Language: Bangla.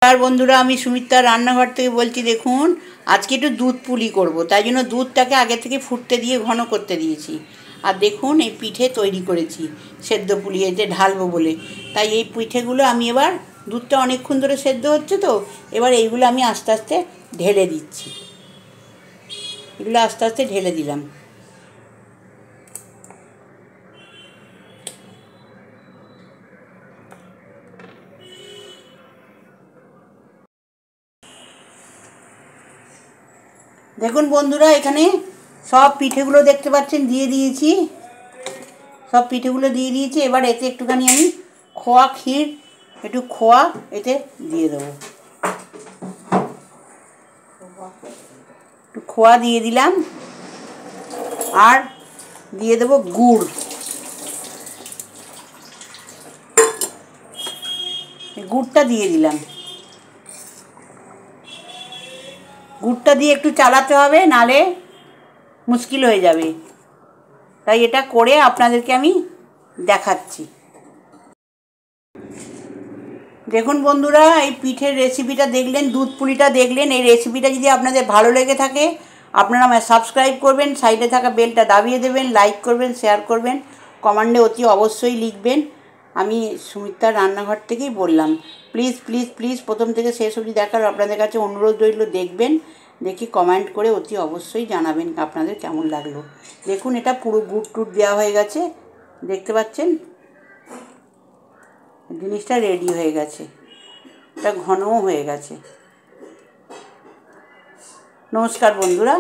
আর বন্ধুরা, আমি সুমিত্রার রান্নাঘর থেকে বলছি। দেখুন, আজকে একটু দুধ পুলি করব, তাই জন্য দুধটাকে আগে থেকে ফুটতে দিয়ে ঘন করতে দিয়েছি। আর দেখুন, এই পিঠে তৈরি করেছি সেদ্ধ পুলি, এতে ঢালবো বলে। তাই এই পিঠেগুলো আমি এবার, দুধটা অনেকক্ষণ ধরে সেদ্ধ হচ্ছে তো, এবার এইগুলো আমি আস্তে আস্তে ঢেলে দিচ্ছি। এগুলো আস্তে আস্তে ঢেলে দিলাম। দেখুন বন্ধুরা, এখানে সব পিঠেগুলো দেখতে পাচ্ছেন দিয়ে দিয়েছি। সব পিঠেগুলো দিয়ে দিয়েছি। এবার এতে একটুখানি আমি খোয়া ক্ষীর, একটু খোয়া এতে দিয়ে দেবো। একটু খোয়া দিয়ে দিলাম, আর দিয়ে দেবো গুড়। গুড়টা দিয়ে দিলাম। গুড়টা দিয়ে একটু চালাতে হবে, নালে মুশকিল হয়ে যাবে। তাই এটা করে আপনাদেরকে আমি দেখাচ্ছি। দেখুন বন্ধুরা, এই পিঠের রেসিপিটা দেখলেন, দুধ পুলিটা দেখলেন। এই রেসিপিটা যদি আপনাদের ভালো লেগে থাকে, আপনারা আমায় সাবস্ক্রাইব করবেন, সাইডে থাকা বেলটা দাবিয়ে দেবেন, লাইক করবেন, শেয়ার করবেন, কমেন্টে অতি অবশ্যই লিখবেন। আমি সুমিত্রার রান্নাঘর থেকেই বললাম। প্লিজ প্লিজ প্লিজ প্রথম থেকে শেষ অবধি দেখার আপনাদের কাছে অনুরোধ রইল। দেখবেন, দেখি কমেন্ট করে অতি অবশ্যই জানাবেন আপনাদের কেমন লাগলো। দেখুন, এটা পুরো গুড় টুট দেওয়া হয়ে গেছে, দেখতে পাচ্ছেন। জিনিসটা রেডি হয়ে গেছে, এটা ঘনও হয়ে গেছে। নমস্কার বন্ধুরা।